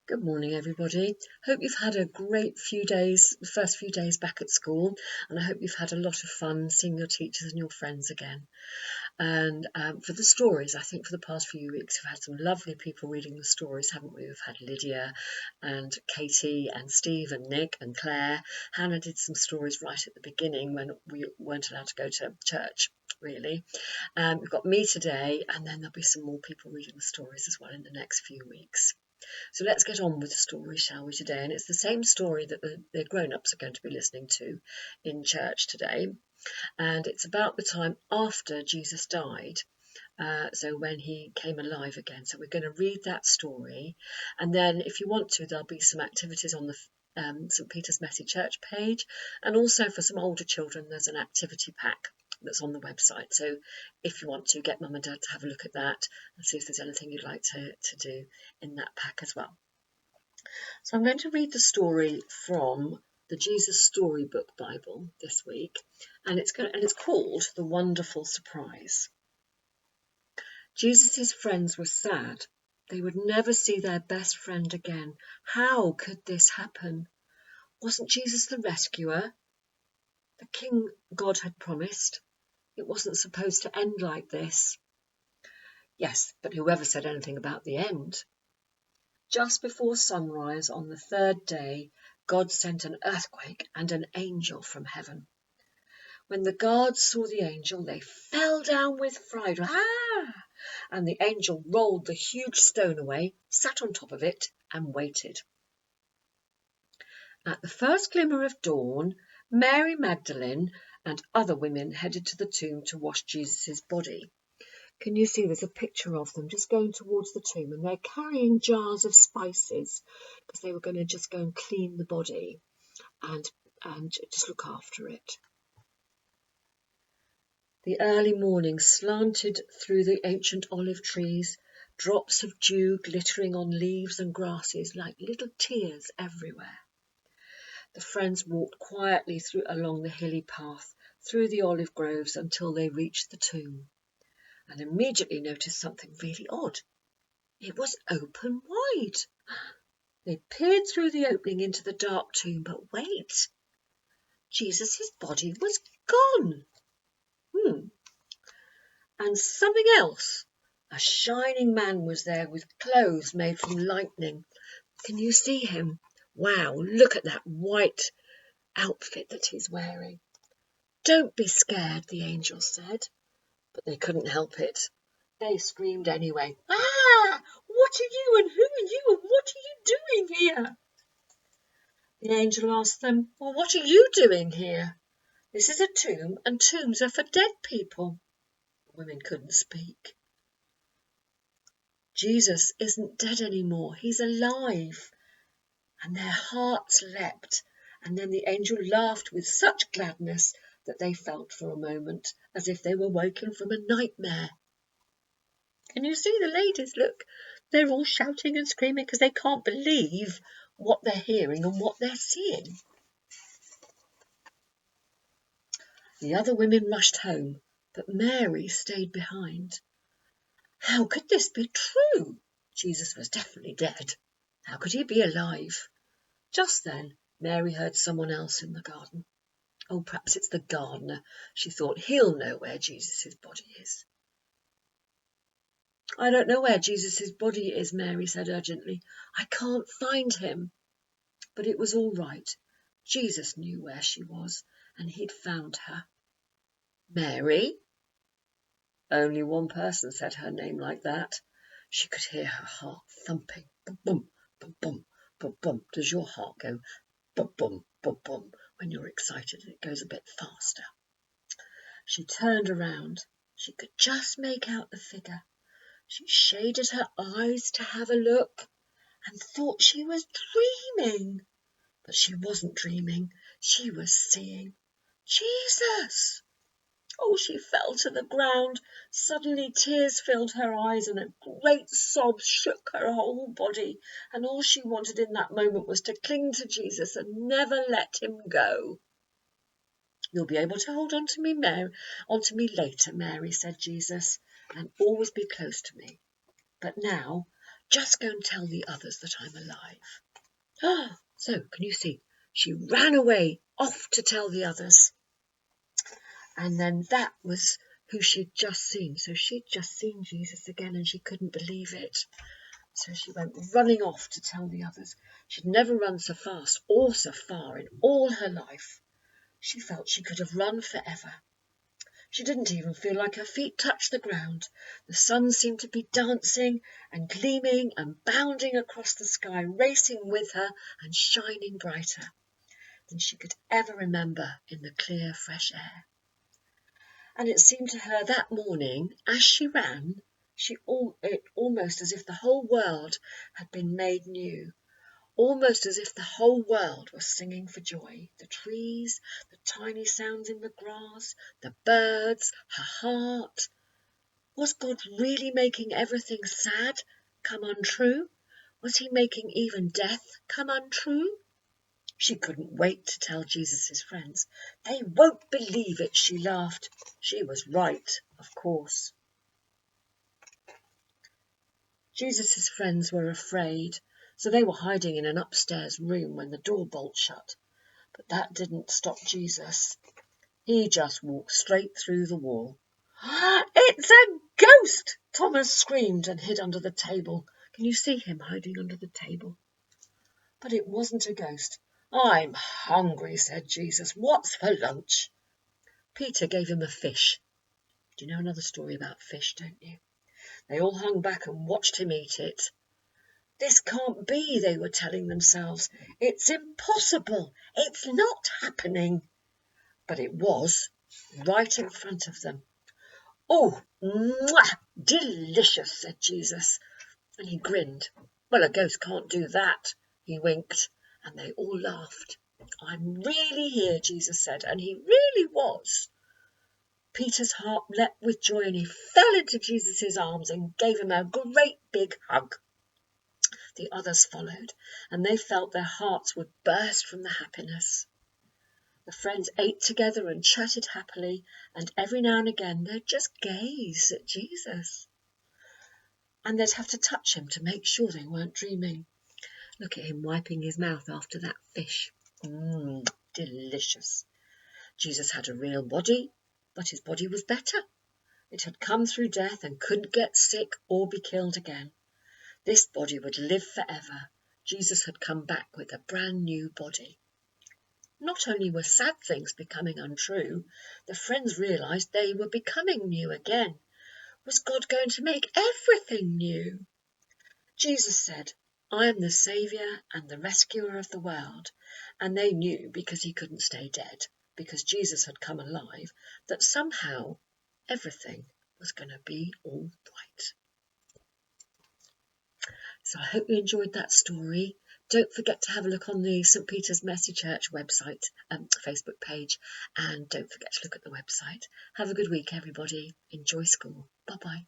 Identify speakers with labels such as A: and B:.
A: Good morning, everybody. Hope you've had a great few days, the first few days back at school, and I hope you've had a lot of fun seeing your teachers and your friends again. And for the stories, I think for the past few weeks, we've had some lovely people reading the stories, haven't we? We've had Lydia and Katie and Steve and Nick and Claire. Hannah did some stories right at the beginning when we weren't allowed to go to church, really. We've got me today, and then there'll be some more people reading the stories as well in the next few weeks. So let's get on with the story, shall we, today? And it's the same story that the grown-ups are going to be listening to in church today. And it's about the time after Jesus died, so when he came alive again. So we're going to read that story. And then if you want to, there'll be some activities on the St. Peter's Messy Church page. And also for some older children, there's an activity pack that's on the website. So if you want to, get mum and dad to have a look at that and see if there's anything you'd like to do in that pack as well. So I'm going to read the story from the Jesus Storybook Bible this week, and it's called The Wonderful Surprise. Jesus' friends were sad. They would never see their best friend again. How could this happen? Wasn't Jesus the rescuer? The King God had promised. It wasn't supposed to end like this. Yes, but whoever said anything about the end? Just before sunrise on the third day, God sent an earthquake and an angel from heaven. When the guards saw the angel, they fell down with fright. And the angel rolled the huge stone away, sat on top of it, and waited. At the first glimmer of dawn, Mary Magdalene and other women headed to the tomb to wash Jesus' body. Can you see there's a picture of them just going towards the tomb, and they're carrying jars of spices because they were going to just go and clean the body and just look after it. The early morning slanted through the ancient olive trees, drops of dew glittering on leaves and grasses like little tears everywhere. The friends walked quietly along the hilly path, through the olive groves until they reached the tomb, and immediately noticed something really odd. It was open wide. They peered through the opening into the dark tomb, but wait, Jesus' body was gone. And something else. A shining man was there with clothes made from lightning. Can you see him? Wow, look at that white outfit that he's wearing. Don't be scared, the angel said. But they couldn't help it. They screamed anyway. What are you and who are you and what are you doing here? The angel asked them, well, what are you doing here? This is a tomb and tombs are for dead people. The women couldn't speak. Jesus isn't dead anymore, he's alive. And their hearts leapt, and then the angel laughed with such gladness that they felt for a moment as if they were woken from a nightmare. Can you see the ladies? Look, they're all shouting and screaming because they can't believe what they're hearing and what they're seeing. The other women rushed home, but Mary stayed behind. How could this be true? Jesus was definitely dead. How could he be alive? Just then, Mary heard someone else in the garden. Oh, perhaps it's the gardener. She thought, he'll know where Jesus' body is. I don't know where Jesus' body is, Mary said urgently. I can't find him. But it was all right. Jesus knew where she was, and he'd found her. Mary? Only one person said her name like that. She could hear her heart thumping. Boom, boom, boom, boom, boom. Does your heart go boom, boom, boom, boom when you're excited and it goes a bit faster? She turned around. She could just make out the figure. She shaded her eyes to have a look and thought she was dreaming. But she wasn't dreaming. She was seeing Jesus. Oh, she fell to the ground. Suddenly tears filled her eyes and a great sob shook her whole body. And all she wanted in that moment was to cling to Jesus and never let him go. You'll be able to hold on to me later, Mary, said Jesus, and always be close to me. But now, just go and tell the others that I'm alive. Ah, so can you see? She ran away off to tell the others. And then that was who she'd just seen. So she'd just seen Jesus again and she couldn't believe it. So she went running off to tell the others. She'd never run so fast or so far in all her life. She felt she could have run forever. She didn't even feel like her feet touched the ground. The sun seemed to be dancing and gleaming and bounding across the sky, racing with her and shining brighter than she could ever remember in the clear, fresh air. And it seemed to her that morning, as she ran, it almost as if the whole world had been made new, almost as if the whole world was singing for joy. The trees, the tiny sounds in the grass, the birds, her heart. Was God really making everything sad come untrue? Was he making even death come untrue? She couldn't wait to tell Jesus' friends. They won't believe it, she laughed. She was right, of course. Jesus' friends were afraid, so they were hiding in an upstairs room when the door bolt shut. But that didn't stop Jesus. He just walked straight through the wall. "It's a ghost!" Thomas screamed and hid under the table. Can you see him hiding under the table? But it wasn't a ghost. "I'm hungry," said Jesus. "What's for lunch?" Peter gave him a fish. Do you know another story about fish, don't you? They all hung back and watched him eat it. This can't be, they were telling themselves. It's impossible. It's not happening. But it was, right in front of them. "Oh, mwah, delicious," said Jesus, and he grinned. "Well, a ghost can't do that." He winked, and they all laughed. "I'm really here," Jesus said, and he really was. Peter's heart leapt with joy and he fell into Jesus' arms and gave him a great big hug. The others followed, and they felt their hearts would burst from the happiness. The friends ate together and chatted happily, and every now and again they'd just gaze at Jesus. And they'd have to touch him to make sure they weren't dreaming. Look at him wiping his mouth after that fish. Delicious. Jesus had a real body, but his body was better. It had come through death and couldn't get sick or be killed again. This body would live forever. Jesus had come back with a brand new body. Not only were sad things becoming untrue, the friends realized they were becoming new again. Was God going to make everything new? Jesus said, "I am the Saviour and the rescuer of the world." And they knew, because he couldn't stay dead, because Jesus had come alive, that somehow everything was going to be all right. So I hope you enjoyed that story. Don't forget to have a look on the St. Peter's Mercy Church website, Facebook page, and don't forget to look at the website. Have a good week, everybody. Enjoy school. Bye-bye.